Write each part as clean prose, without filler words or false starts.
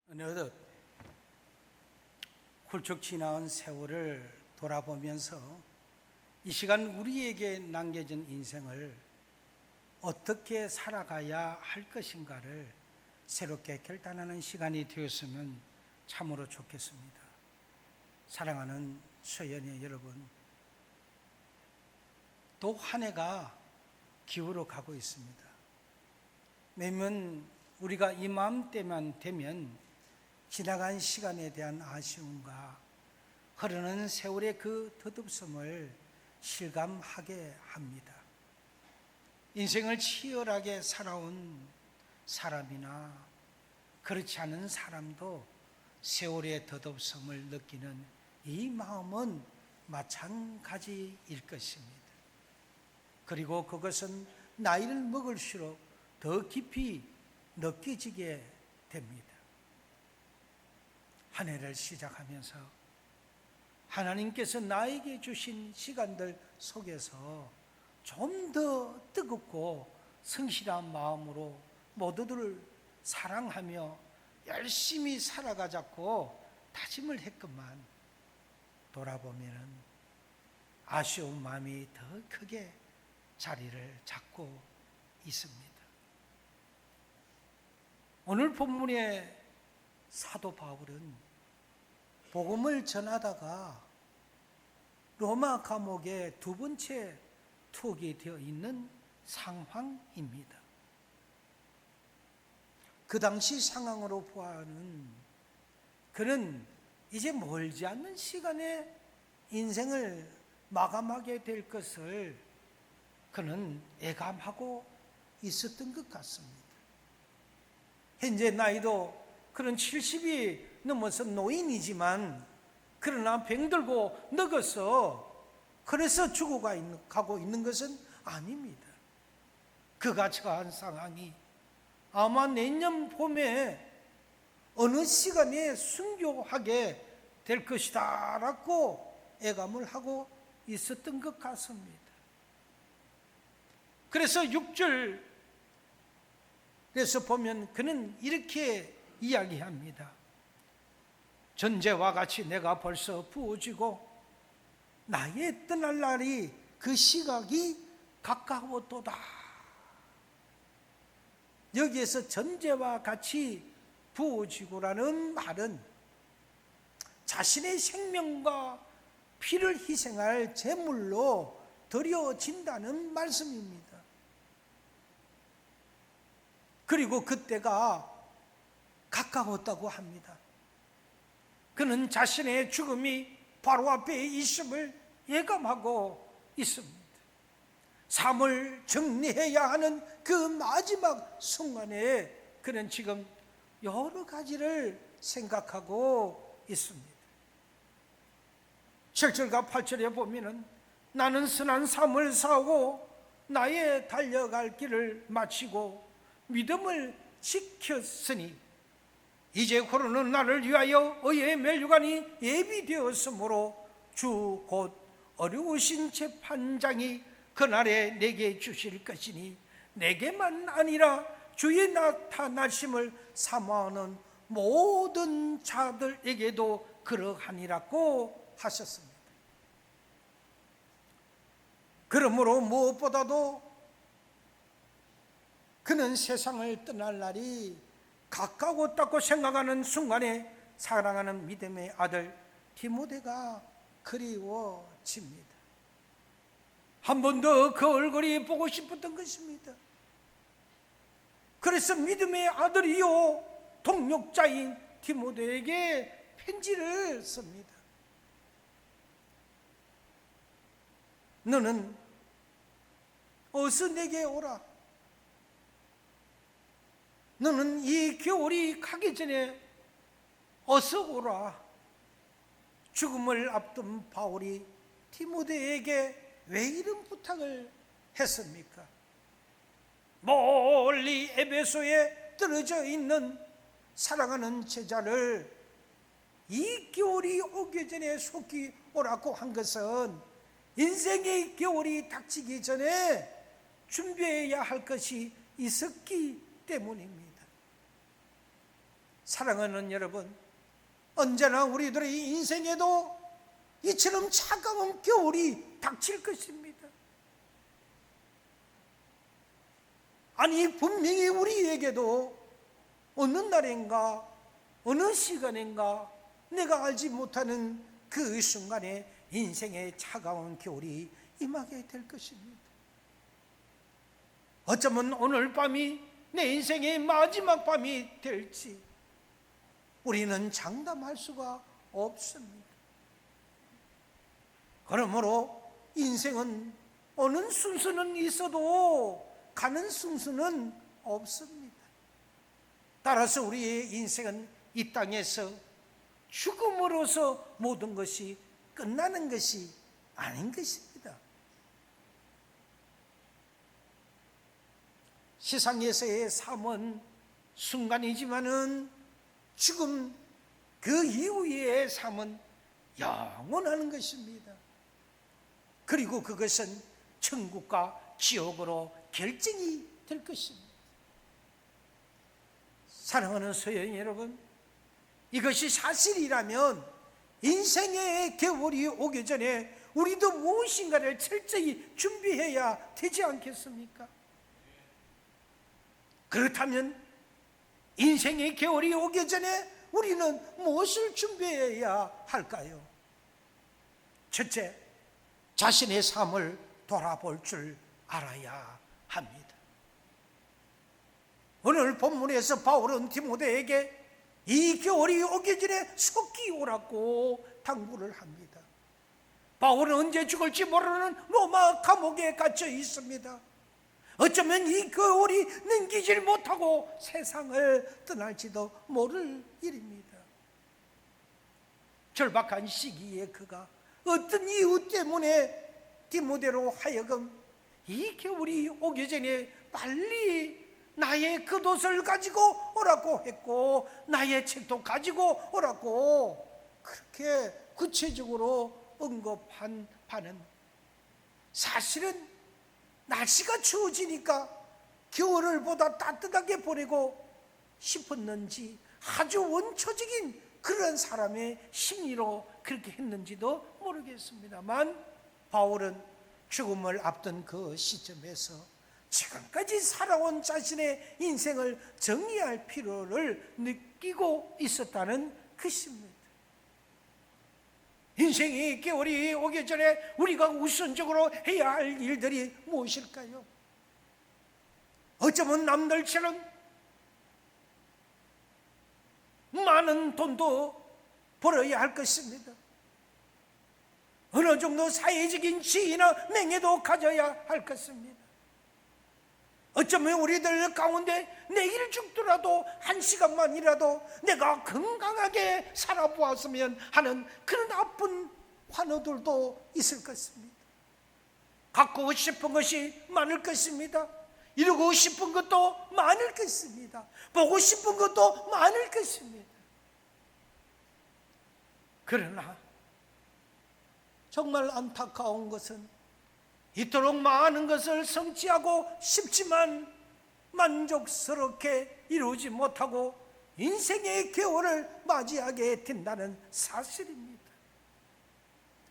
어느덧 훌쩍 지나온 세월을 돌아보면서 이 시간 우리에게 남겨진 인생을 어떻게 살아가야 할 것인가를 새롭게 결단하는 시간이 되었으면 참으로 좋겠습니다. 사랑하는 소연의 여러분, 또 한 해가 기울어 가고 있습니다. 매년 우리가 이맘때만 되면 지나간 시간에 대한 아쉬움과 흐르는 세월의 그 덧없음을 실감하게 합니다. 인생을 치열하게 살아온 사람이나 그렇지 않은 사람도 세월의 덧없음을 느끼는 이 마음은 마찬가지일 것입니다. 그리고 그것은 나이를 먹을수록 더 깊이 느껴지게 됩니다. 한 해를 시작하면서 하나님께서 나에게 주신 시간들 속에서 좀 더 뜨겁고 성실한 마음으로 모두들을 사랑하며 열심히 살아가자고 다짐을 했건만 돌아보면 아쉬운 마음이 더 크게 자리를 잡고 있습니다. 오늘 본문의 사도 바울은 복음을 전하다가 로마 감옥에 두 번째 투옥이 되어 있는 상황입니다. 그 당시 상황으로 보아하는 그는 이제 멀지 않는 시간에 인생을 마감하게 될 것을 그는 예감하고 있었던 것 같습니다. 현재 나이도 그런 70이 넘어서 노인이지만 그러나 병들고 늙어서 그래서 죽어가고 있는 것은 아닙니다. 그가 처한 상황이 아마 내년 봄에 어느 시간에 순교하게 될 것이다 라고 예감을 하고 있었던 것 같습니다. 그래서 6절에서 보면 그는 이렇게 이야기합니다. 전제와 같이 내가 벌써 부어지고 나의 떠날 날이 그 시각이 가까웠도다. 여기에서 전제와 같이 부어지고라는 말은 자신의 생명과 피를 희생할 제물로 드려진다는 말씀입니다. 그리고 그때가 가까웠다고 합니다. 그는 자신의 죽음이 바로 앞에 있음을 예감하고 있습니다. 삶을 정리해야 하는 그 마지막 순간에 그는 지금 여러 가지를 생각하고 있습니다. 7절과 8절에 보면은 나는 선한 삶을 사고 나의 달려갈 길을 마치고 믿음을 지켰으니 이제 고로는 나를 위하여 의의 면류관이 예비되었으므로 주 곧 어려우신 재판장이 그날에 내게 주실 것이니 내게만 아니라 주의 나타나심을 사모하는 모든 자들에게도 그러하니라고 하셨습니다. 그러므로 무엇보다도 그는 세상을 떠날 날이 가까웠다고 생각하는 순간에 사랑하는 믿음의 아들 디모데가 그리워집니다. 한 번 더 그 얼굴이 보고 싶었던 것입니다. 그래서 믿음의 아들이요 동역자인 디모데에게 편지를 씁니다. 너는 어서 내게 오라. 너는 이 겨울이 가기 전에 어서 오라. 죽음을 앞둔 바울이 디모데에게 왜 이런 부탁을 했습니까? 멀리 에베소에 떨어져 있는 사랑하는 제자를 이 겨울이 오기 전에 속히 오라고 한 것은 인생의 겨울이 닥치기 전에 준비해야 할 것이 있었기 때문입니다. 사랑하는 여러분, 언제나 우리들의 인생에도 이처럼 차가운 겨울이 닥칠 것입니다. 아니, 분명히 우리에게도 어느 날인가 어느 시간인가 내가 알지 못하는 그 순간에 인생의 차가운 겨울이 임하게 될 것입니다. 어쩌면 오늘 밤이 내 인생의 마지막 밤이 될지 우리는 장담할 수가 없습니다. 그러므로 인생은 오는 순서는 있어도 가는 순서는 없습니다. 따라서 우리의 인생은 이 땅에서 죽음으로서 모든 것이 끝나는 것이 아닌 것입니다. 세상에서의 삶은 순간이지만은 죽음 그 이후의 삶은 영원한 것입니다. 그리고 그것은 천국과 지옥으로 결정이 될 것입니다. 사랑하는 소연 여러분, 이것이 사실이라면 인생의 겨울이 오기 전에 우리도 무엇인가를 철저히 준비해야 되지 않겠습니까? 그렇다면 인생의 겨울이 오기 전에 우리는 무엇을 준비해야 할까요? 첫째, 자신의 삶을 돌아볼 줄 알아야 합니다. 오늘 본문에서 바울은 디모데에게 이 겨울이 오기 전에 속히 오라고 당부를 합니다. 바울은 언제 죽을지 모르는 로마 감옥에 갇혀 있습니다. 어쩌면 이 겨울이 넘기질 못하고 세상을 떠날지도 모를 일입니다. 절박한 시기에 그가 어떤 이유 때문에 디모데로 하여금 이 겨울이 오기 전에 빨리 나의 겉옷을 가지고 오라고 했고 나의 책도 가지고 오라고 그렇게 구체적으로 언급한 바는 사실은 날씨가 추워지니까 겨울을 보다 따뜻하게 보내고 싶었는지 아주 원초적인 그런 사람의 심리로 그렇게 했는지도 모르겠습니다만 바울은 죽음을 앞둔 그 시점에서 지금까지 살아온 자신의 인생을 정리할 필요를 느끼고 있었다는 것입니다. 인생의 겨울이 오기 전에 우리가 우선적으로 해야 할 일들이 무엇일까요? 어쩌면 남들처럼 많은 돈도 벌어야 할 것입니다. 어느 정도 사회적인 지위나 명예도 가져야 할 것입니다. 어쩌면 우리들 가운데 내일 죽더라도 한 시간만이라도 내가 건강하게 살아보았으면 하는 그런 나쁜 환호들도 있을 것입니다. 갖고 싶은 것이 많을 것입니다. 이루고 싶은 것도 많을 것입니다. 보고 싶은 것도 많을 것입니다. 그러나 정말 안타까운 것은 이토록 많은 것을 성취하고 싶지만 만족스럽게 이루지 못하고 인생의 겨울을 맞이하게 된다는 사실입니다.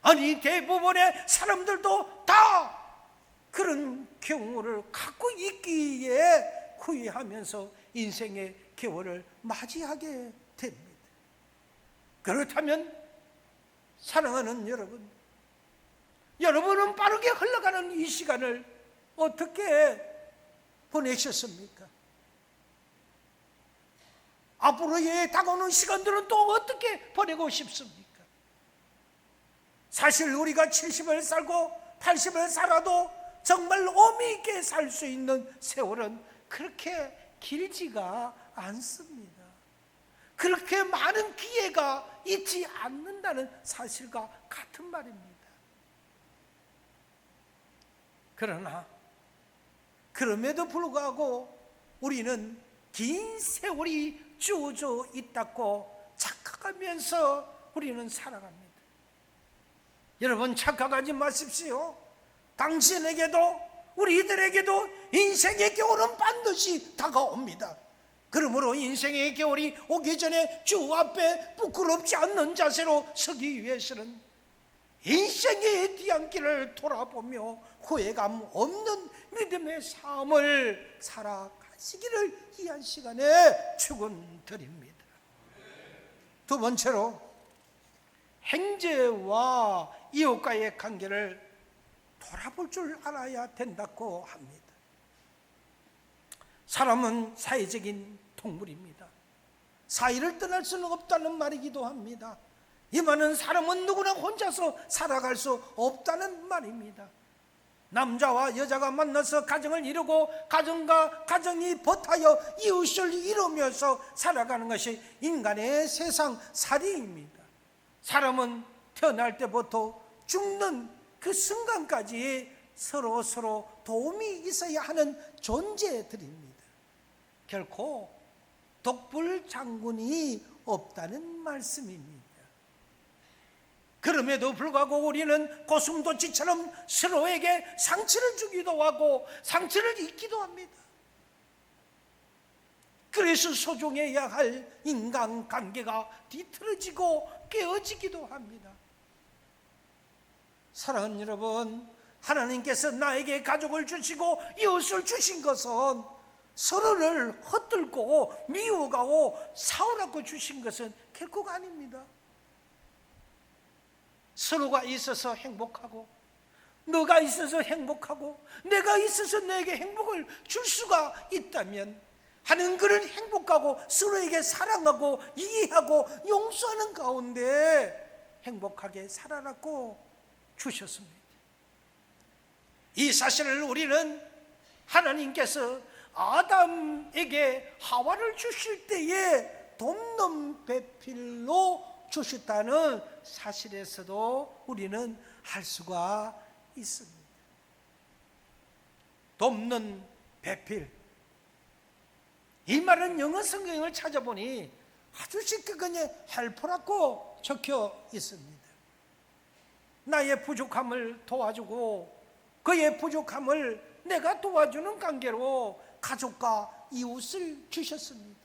아니, 대부분의 사람들도 다 그런 경우를 갖고 있기에 후회하면서 인생의 겨울을 맞이하게 됩니다. 그렇다면 사랑하는 여러분, 여러분은 빠르게 흘러가는 이 시간을 어떻게 보내셨습니까? 앞으로의 다가오는 시간들은 또 어떻게 보내고 싶습니까? 사실 우리가 70을 살고 80을 살아도 정말 의미 있게 살 수 있는 세월은 그렇게 길지가 않습니다. 그렇게 많은 기회가 있지 않는다는 사실과 같은 말입니다. 그러나 그럼에도 불구하고 우리는 긴 세월이 주어져 있다고 착각하면서 우리는 살아갑니다. 여러분, 착각하지 마십시오. 당신에게도 우리들에게도 인생의 겨울은 반드시 다가옵니다. 그러므로 인생의 겨울이 오기 전에 주 앞에 부끄럽지 않는 자세로 서기 위해서는 인생의 뒤안길을 돌아보며 후회감 없는 믿음의 삶을 살아가시기를 이 한 시간에 축원드립니다. 두 번째로 형제와 이웃과의 관계를 돌아볼 줄 알아야 된다고 합니다. 사람은 사회적인 동물입니다. 사회를 떠날 수는 없다는 말이기도 합니다. 이 말은 사람은 누구나 혼자서 살아갈 수 없다는 말입니다. 남자와 여자가 만나서 가정을 이루고 가정과 가정이 버타여 이웃을 이루면서 살아가는 것이 인간의 세상 살이입니다. 사람은 태어날 때부터 죽는 그 순간까지 서로 도움이 있어야 하는 존재들입니다. 결코 독불장군이 없다는 말씀입니다. 그럼에도 불구하고 우리는 고슴도치처럼 서로에게 상처를 주기도 하고 상처를 입기도 합니다. 그래서 소중해야 할 인간관계가 뒤틀어지고 깨어지기도 합니다. 사랑하는 여러분, 하나님께서 나에게 가족을 주시고 이웃을 주신 것은 서로를 헛들고 미워가고 싸우라고 주신 것은 결코 아닙니다. 서로가 있어서 행복하고 너가 있어서 행복하고 내가 있어서 너에게 행복을 줄 수가 있다면 하는 그런 행복하고 서로에게 사랑하고 이해하고 용서하는 가운데 행복하게 살아라고 주셨습니다. 이 사실을 우리는 하나님께서 아담에게 하와를 주실 때에 돕는 배필로 주셨다는 사실에서도 우리는 알 수가 있습니다. 돕는 배필, 이 말은 영어 성경을 찾아보니 아주 쉽게 그냥 헬퍼라고 적혀 있습니다. 나의 부족함을 도와주고 그의 부족함을 내가 도와주는 관계로 가족과 이웃을 주셨습니다.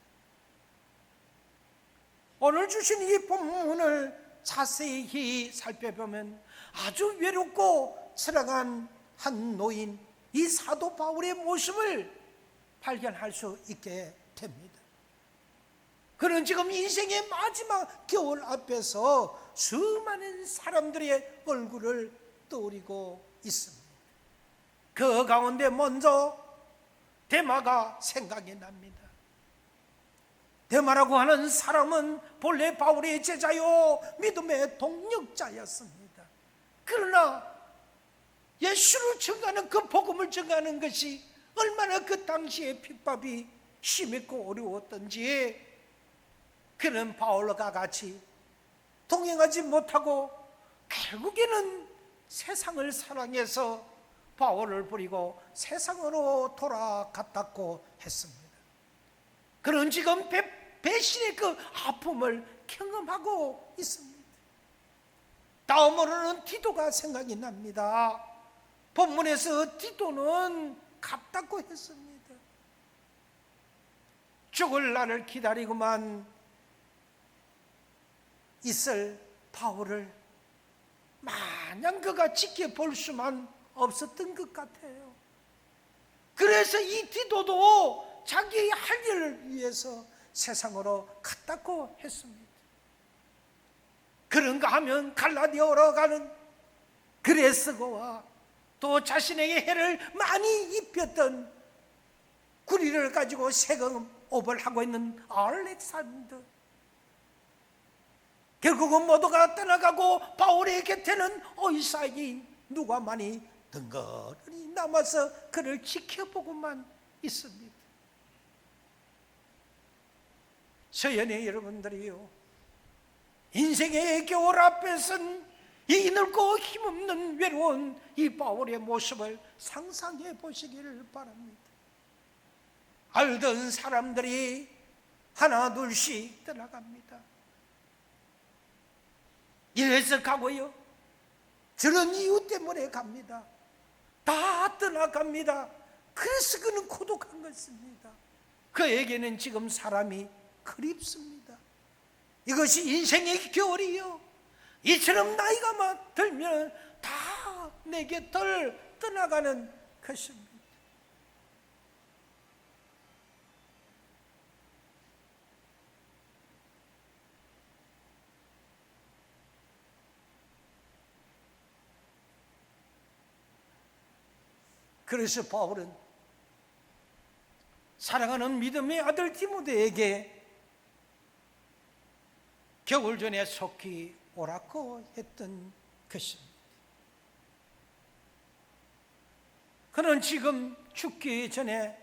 오늘 주신 이 본문을 자세히 살펴보면 아주 외롭고 처량한 한 노인, 이 사도 바울의 모습을 발견할 수 있게 됩니다. 그는 지금 인생의 마지막 겨울 앞에서 수많은 사람들의 얼굴을 떠올리고 있습니다. 그 가운데 먼저 데마가 생각이 납니다. 데마라고 하는 사람은 본래 바울의 제자요 믿음의 동력자였습니다. 그러나 예수를 전하는 그 복음을 전하는 것이 얼마나 그 당시에 핍박이 심했고 어려웠던지 그는 바울과 같이 동행하지 못하고 결국에는 세상을 사랑해서 바울을 버리고 세상으로 돌아갔다고 했습니다. 그는 지금 배신의 그 아픔을 경험하고 있습니다. 다음으로는 디도가 생각이 납니다. 본문에서 디도는 갔다고 했습니다. 죽을 날을 기다리고만 있을 바울을 마냥 그가 지켜볼 수만 없었던 것 같아요. 그래서 이 디도도 자기의 할 일을 위해서 세상으로 갔다고 했습니다. 그런가 하면 갈라디아로 가는 그레스고와 또 자신에게 해를 많이 입혔던 구리를 가지고 세금업을 하고 있는 알렉산더, 결국은 모두가 떠나가고 바울의 곁에는 의사이 누가 많이 덩그러니 남아서 그를 지켜보고만 있습니다. 서연의 여러분들이요, 인생의 겨울 앞에선 이 넓고 힘없는 외로운 이 바울의 모습을 상상해 보시기를 바랍니다. 알던 사람들이 하나 둘씩 떠나갑니다. 이래서 가고요, 저런 이유 때문에 갑니다. 다 떠나갑니다. 그래서 그는 고독한 것입니다. 그에게는 지금 사람이 그립습니다. 이것이 인생의 겨울이요, 이처럼 나이가 들면 다 내 곁을 떠나가는 것입니다. 그래서 바울은 사랑하는 믿음의 아들 디모데에게 겨울 전에 속히 오라고 했던 것입니다. 그는 지금 죽기 전에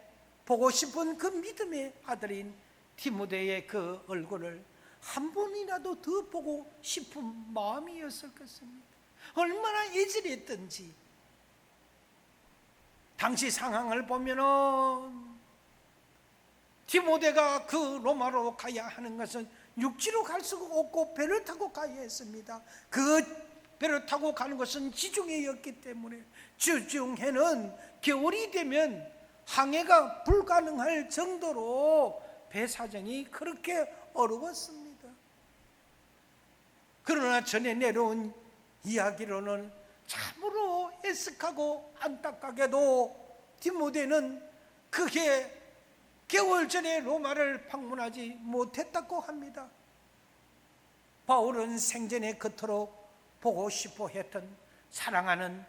보고 싶은 그 믿음의 아들인 디모데의 그 얼굴을 한 번이라도 더 보고 싶은 마음이었을 것입니다. 얼마나 애절했던지. 당시 상황을 보면은 디모데가 그 로마로 가야 하는 것은 육지로 갈 수가 없고 배를 타고 가야 했습니다. 그 배를 타고 가는 것은 지중해였기 때문에 지중해는 겨울이 되면 항해가 불가능할 정도로 배 사정이 그렇게 어려웠습니다. 그러나 전에 내려온 이야기로는 참으로 애석하고 안타깝게도 디모데는 그게 겨울 전에 로마를 방문하지 못했다고 합니다. 바울은 생전에 그토록 보고 싶어 했던 사랑하는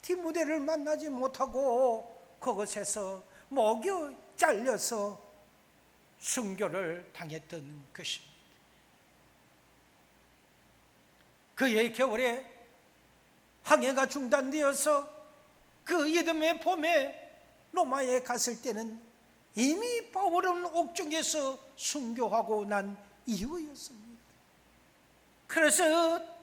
디모데를 만나지 못하고 그곳에서 목여 잘려서 순교를 당했던 것입니다. 그의 겨울에 항해가 중단되어서 그 이듬해 봄에 로마에 갔을 때는 이미 바울은 옥중에서 순교하고 난 이후였습니다. 그래서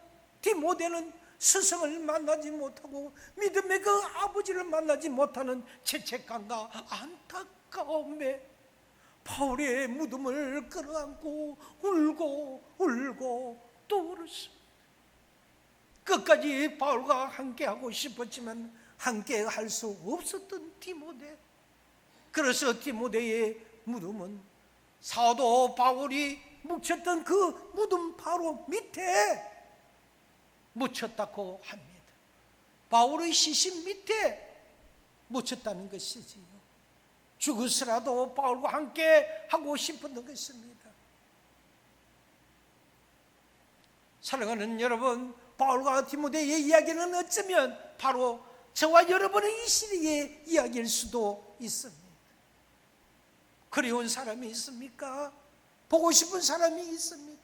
디모데는 스승을 만나지 못하고 믿음의 그 아버지를 만나지 못하는 죄책감과 안타까움에 바울의 무덤을 끌어안고 울고 또 울었습니다. 끝까지 바울과 함께하고 싶었지만 함께할 수 없었던 디모데. 그래서 디모데의 무덤은 사도 바울이 묻혔던 그 무덤 바로 밑에 묻혔다고 합니다. 바울의 시신 밑에 묻혔다는 것이지요. 죽으서라도 바울과 함께 하고 싶었던 것입니다. 사랑하는 여러분, 바울과 디모데의 이야기는 어쩌면 바로 저와 여러분의 이 시대의 이야기일 수도 있습니다. 그리운 사람이 있습니까? 보고 싶은 사람이 있습니까?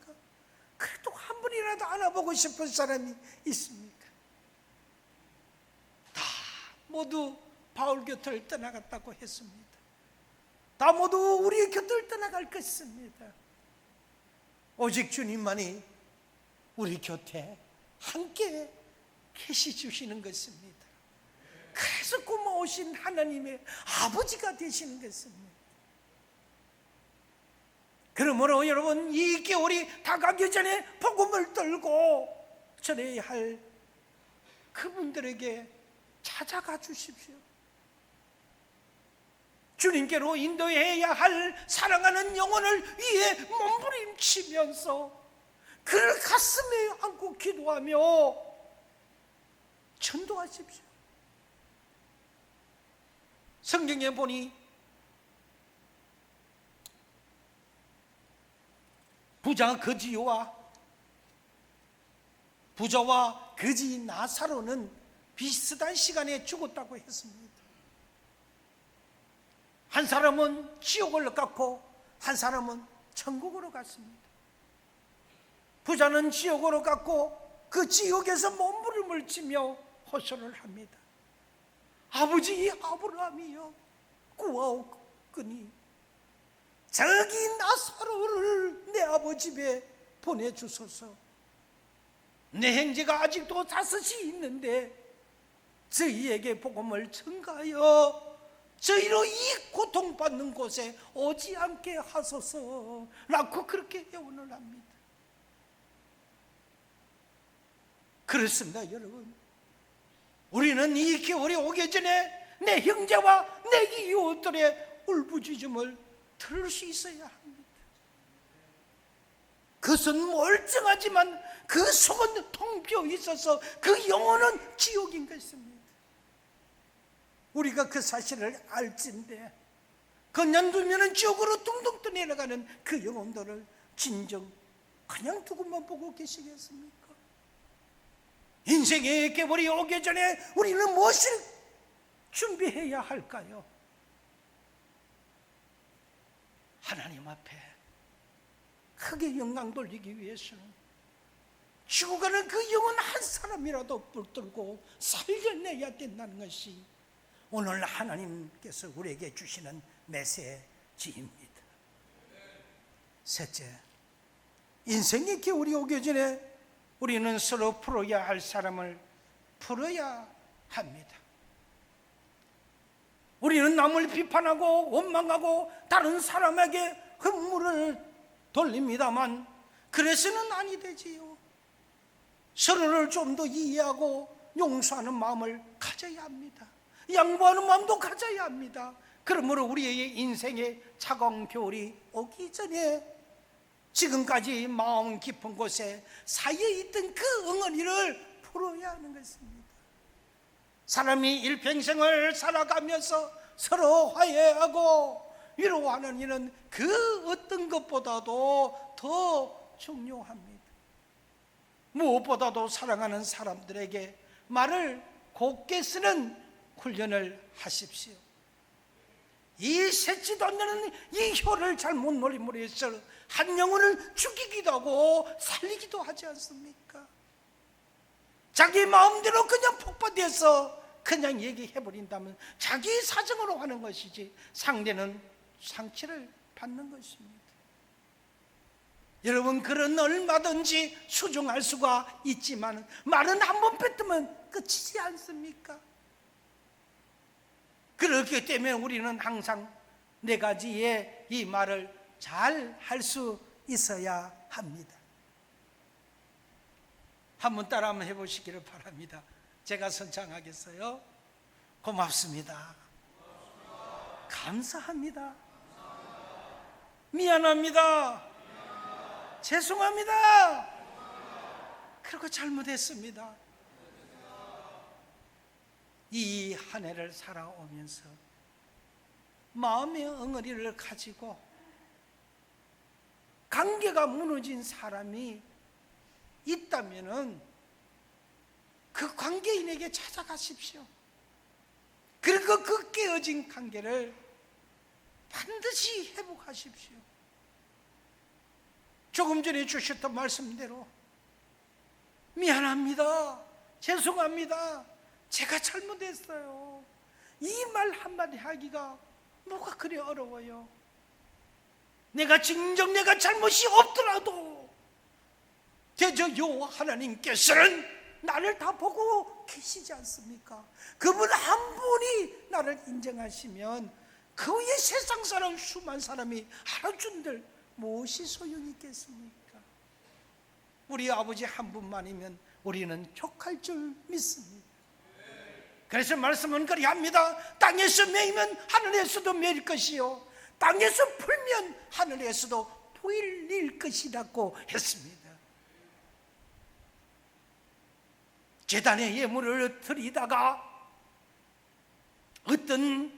그래도 한 번이라도 안아보고 싶은 사람이 있습니까? 다 모두 바울 곁을 떠나갔다고 했습니다. 다 모두 우리의 곁을 떠나갈 것입니다. 오직 주님만이 우리 곁에 함께 계시 주시는 것입니다. 그래서 고마우신 하나님의 아버지가 되시는 것입니다. 그러므로 여러분, 이 겨울이 다가기 전에 복음을 들고 전해야 할 그분들에게 찾아가 주십시오. 주님께로 인도해야 할 사랑하는 영혼을 위해 몸부림치면서 그를 가슴에 안고 기도하며 전도하십시오. 성경에 보니 부자와 거지 나사로는 비슷한 시간에 죽었다고 했습니다. 한 사람은 지옥을 갔고 한 사람은 천국으로 갔습니다. 부자는 지옥으로 갔고 그 지옥에서 몸부림을 치며 호소를 합니다. 아버지 아브라함이여, 구하옵거니 저기 나사로를 내 아버지 집에 보내주소서. 내 형제가 아직도 5이 있는데 저희에게 복음을 전가하여 저희로 이 고통받는 곳에 오지 않게 하소서 라고 그렇게 애원을 합니다. 그렇습니다, 여러분. 우리는 이 겨울이 오기 전에 내 형제와 내 이웃들의 울부짖음을 들을 수 있어야 합니다. 그것은 멀쩡하지만 그 속은 텅 비어 있어서 그 영혼은 지옥인 것입니다. 우리가 그 사실을 알진데 그냥 두면 지옥으로 둥둥 떠내려가는 그 영혼들을 진정 그냥 두고만 보고 계시겠습니까? 인생의 깨벌이 오기 전에 우리는 무엇을 준비해야 할까요? 하나님 앞에 크게 영광 돌리기 위해서는 죽어가는 그 영혼 한 사람이라도 붙들고 살려내야 된다는 것이 오늘 하나님께서 우리에게 주시는 메시지입니다. 셋째, 인생의 겨울이 오기 전에 우리는 서로 풀어야 할 사람을 풀어야 합니다. 우리는 남을 비판하고 원망하고 다른 사람에게 흠물을 돌립니다만 그래서는 아니 되지요. 서로를 좀 더 이해하고 용서하는 마음을 가져야 합니다. 양보하는 마음도 가져야 합니다. 그러므로 우리의 인생의 차가운 겨울이 오기 전에 지금까지 마음 깊은 곳에 쌓여 있던 그 엉어리를 풀어야 하는 것입니다. 사람이 일평생을 살아가면서 서로 화해하고 위로하는 일은 그 어떤 것보다도 더 중요합니다. 무엇보다도 사랑하는 사람들에게 말을 곱게 쓰는 훈련을 하십시오. 이 셋지도 않는 이 혀를 잘못 노림으로 해서 한 영혼을 죽이기도 하고 살리기도 하지 않습니까? 자기 마음대로 그냥 폭발해서 그냥 얘기해버린다면 자기 사정으로 하는 것이지 상대는 상처를 받는 것입니다. 여러분, 글은 얼마든지 수정할 수가 있지만 말은 한 번 뱉으면 끝이지 않습니까? 그렇기 때문에 우리는 항상 네 가지의 이 말을 잘 할 수 있어야 합니다. 한번 따라 한번 해보시기를 바랍니다. 제가 선창하겠어요. 고맙습니다. 감사합니다. 미안합니다. 죄송합니다. 그리고 잘못했습니다. 이 한 해를 살아오면서 마음의 엉어리를 가지고 관계가 무너진 사람이 있다면은 그 관계인에게 찾아가십시오. 그리고 그 깨어진 관계를 반드시 회복하십시오. 조금 전에 주셨던 말씀대로 미안합니다. 죄송합니다. 제가 잘못했어요. 이 말 한마디 하기가 뭐가 그리 어려워요. 내가 진정 내가 잘못이 없더라도 대저 여호와 하나님께서는 나를 다 보고 계시지 않습니까? 그분 한 분이 나를 인정하시면 그 외에 세상 사람 수많은 사람이 알아준들 무엇이 소용이 있겠습니까? 우리 아버지 한 분만이면 우리는 족할 줄 믿습니다. 그래서 말씀은 그리합니다. 땅에서 매이면 하늘에서도 매일 것이요 땅에서 풀면 하늘에서도 풀릴 것이라고 했습니다. 제단의 예물을 드리다가 어떤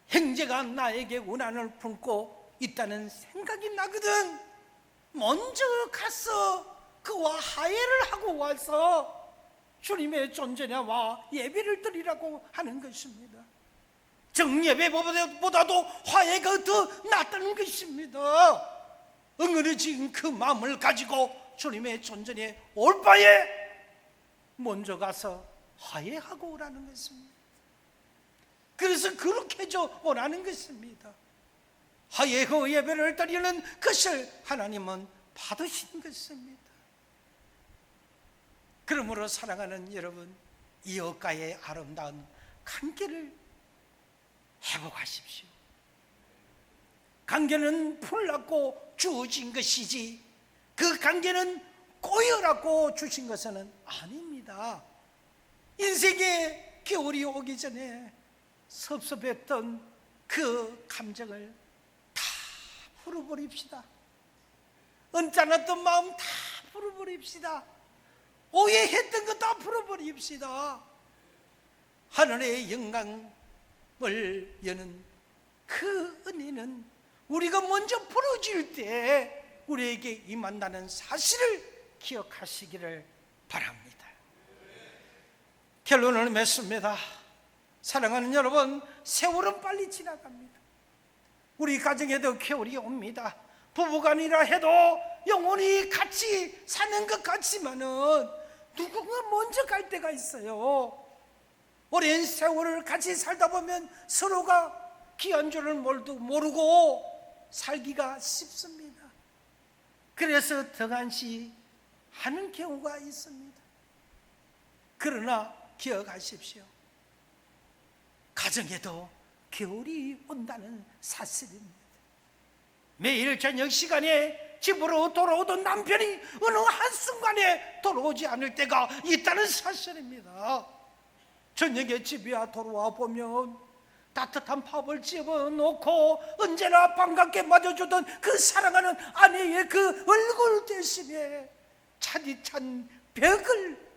형제가 나에게 원한을 품고 있다는 생각이 나거든. 먼저 가서 그와 화해를 하고 와서 주님의 존전에 와 예배를 드리라고 하는 것입니다. 정예배보다도 화해가 더 낫다는 것입니다. 응어리진 그 마음을 가지고 주님의 존전에 올 바에 먼저 가서 화해하고 오라는 것입니다. 그래서 그렇게 해줘 오라는 것입니다. 화해의 예배를 드리는 것을 하나님은 받으신 것입니다. 그러므로 사랑하는 여러분, 이웃과의 아름다운 관계를 회복하십시오. 관계는 풀라고 주어진 것이지 그 관계는 꼬여라고 주신 것은 아닙니다. 인생의 겨울이 오기 전에 섭섭했던 그 감정을 다 풀어버립시다. 언짢았던 마음 다 풀어버립시다. 오해했던 거 다 풀어버립시다. 하늘의 영광을 여는 그 은혜는 우리가 먼저 부러질 때 우리에게 임한다는 사실을 기억하시기를 바랍니다. 결론을 맺습니다. 사랑하는 여러분, 세월은 빨리 지나갑니다. 우리 가정에도 겨울이 옵니다. 부부간이라 해도 영원히 같이 사는 것 같지만은 누군가 먼저 갈 때가 있어요. 오랜 세월을 같이 살다 보면 서로가 귀한 줄을 모르고 살기가 쉽습니다. 그래서 덕한시 하는 경우가 있습니다. 그러나 기억하십시오. 가정에도 겨울이 온다는 사실입니다. 매일 저녁 시간에 집으로 돌아오던 남편이 어느 한순간에 돌아오지 않을 때가 있다는 사실입니다. 저녁에 집에 돌아와 보면 따뜻한 밥을 집어놓고 언제나 반갑게 맞아주던 그 사랑하는 아내의 그 얼굴 대신에 차디찬 벽을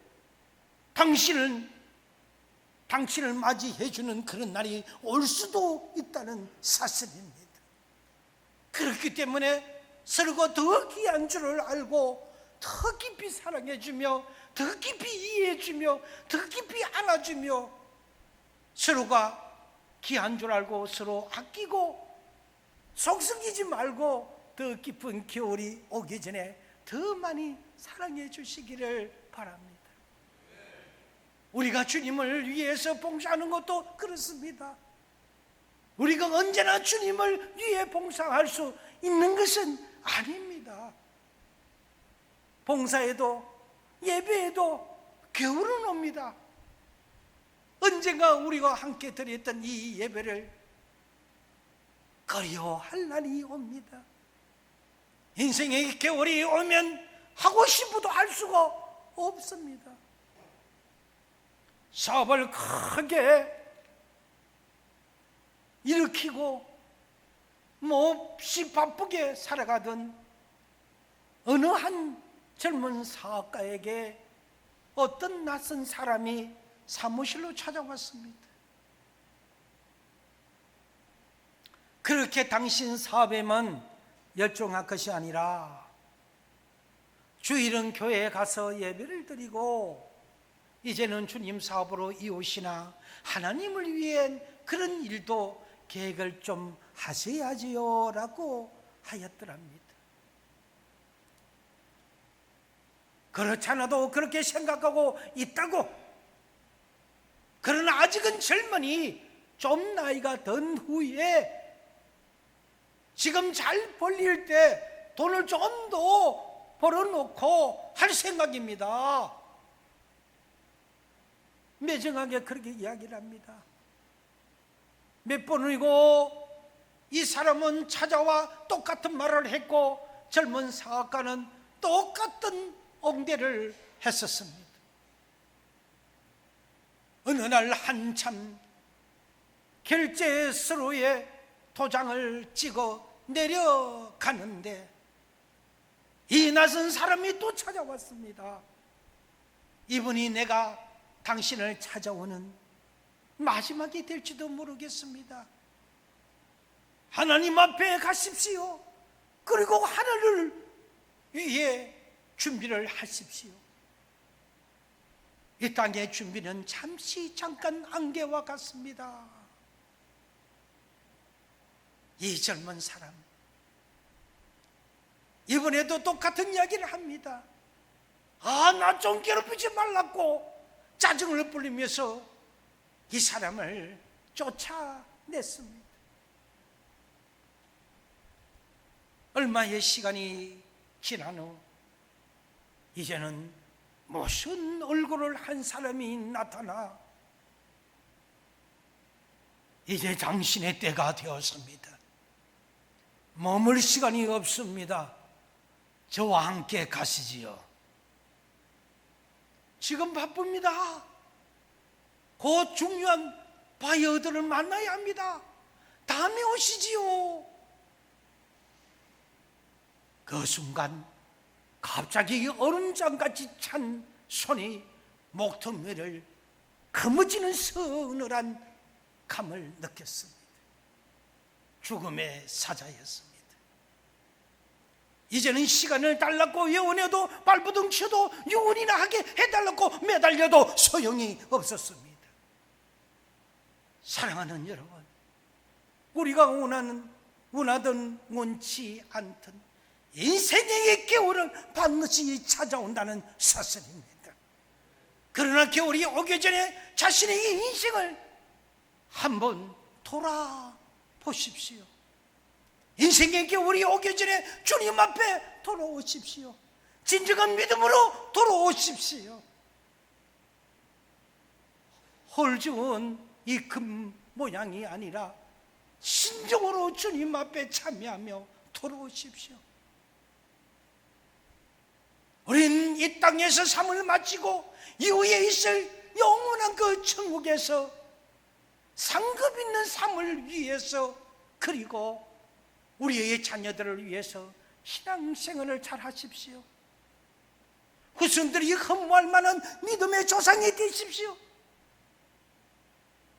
당신을 맞이해주는 그런 날이 올 수도 있다는 사실입니다. 그렇기 때문에 서로가 더 귀한 줄을 알고 더 깊이 사랑해주며 더 깊이 이해해주며 더 깊이 안아주며 서로가 귀한 줄 알고 서로 아끼고 속썩이지 말고 더 깊은 겨울이 오기 전에 더 많이 사랑해 주시기를 바랍니다. 우리가 주님을 위해서 봉사하는 것도 그렇습니다. 우리가 언제나 주님을 위해 봉사할 수 있는 것은 아닙니다. 봉사에도 예배에도 겨울은 옵니다. 언젠가 우리가 함께 드렸던 이 예배를 그리워할 날이 옵니다. 인생의 겨울이 오면 하고 싶어도 할 수가 없습니다. 사업을 크게 일으키고 몹시 바쁘게 살아가던 어느 한 젊은 사업가에게 어떤 낯선 사람이 사무실로 찾아왔습니다. 그렇게 당신 사업에만 열중할 것이 아니라 주일은 교회에 가서 예배를 드리고 이제는 주님 사업으로 이웃이나 하나님을 위한 그런 일도 계획을 좀 하셔야지요 라고 하였더랍니다. 그렇잖아도 그렇게 생각하고 있다고. 그러나 아직은 젊으니 좀 나이가 든 후에 지금 잘 벌릴 때 돈을 좀 더 벌어놓고 할 생각입니다. 매정하게 그렇게 이야기를 합니다. 몇 번이고 이 사람은 찾아와 똑같은 말을 했고 젊은 사업가는 똑같은 옹대를 했었습니다. 어느 날 한참 결제서류에 도장을 찍어 내려가는데 이 낯선 사람이 또 찾아왔습니다. 이분이 내가 당신을 찾아오는 마지막이 될지도 모르겠습니다. 하나님 앞에 가십시오. 그리고 하늘을 위해 준비를 하십시오. 이 땅의 준비는 잠깐 안개와 같습니다. 이 젊은 사람 이번에도 똑같은 이야기를 합니다. 나 좀 괴롭히지 말라고 짜증을 부리면서 이 사람을 쫓아냈습니다. 얼마의 시간이 지난 후 이제는 무슨 얼굴을 한 사람이 나타나 이제 당신의 때가 되었습니다. 머물 시간이 없습니다. 저와 함께 가시지요. 지금 바쁩니다. 곧 중요한 바이어들을 만나야 합니다. 다음에 오시지요. 그 순간 갑자기 얼음장같이 찬 손이 목덜미를 거머쥐는 서늘한 감을 느꼈습니다. 죽음의 사자였습니다. 이제는 시간을 달라고 예언해도 발버둥 쳐도 유언이나 하게 해달라고 매달려도 소용이 없었습니다. 사랑하는 여러분, 우리가 원하든 원치 않든 인생의 겨울은 반드시 찾아온다는 사실입니다. 그러나 겨울이 오기 전에 자신의 인생을 한번 돌아보십시오. 인생의 겨울이 오기 전에 주님 앞에 돌아오십시오. 진정한 믿음으로 돌아오십시오. 헐주은 이 금 모양이 아니라 신정으로 주님 앞에 참여하며 돌아오십시오. 우린 이 땅에서 삶을 마치고 이후에 있을 영원한 그 천국에서 상급 있는 삶을 위해서, 그리고 우리의 자녀들을 위해서 신앙생활을 잘 하십시오. 후손들이 흠모할 만한 믿음의 조상이 되십시오.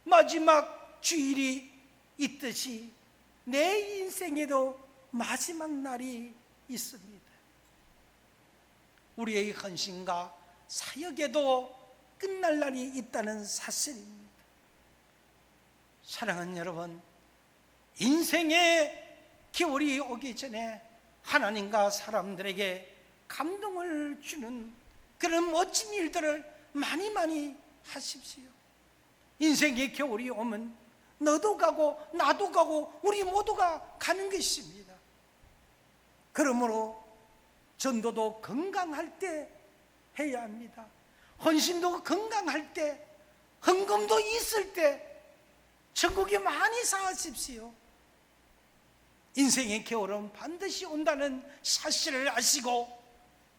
마지막 주일이 있듯이 내 인생에도 마지막 날이 있습니다. 우리의 헌신과 사역에도 끝날 날이 있다는 사실입니다. 사랑하는 여러분, 인생의 겨울이 오기 전에 하나님과 사람들에게 감동을 주는 그런 멋진 일들을 많이 하십시오. 인생의 겨울이 오면 너도 가고 나도 가고 우리 모두가 가는 것입니다. 그러므로 전도도 건강할 때 해야 합니다. 헌신도 건강할 때, 헌금도 있을 때 천국에 많이 사하십시오. 인생의 겨울은 반드시 온다는 사실을 아시고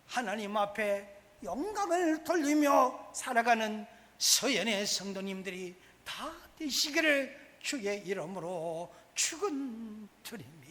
하나님 앞에 영광을 돌리며 살아가는 서연의 성도님들이 다 되시기를 주의 이름으로 축원드립니다.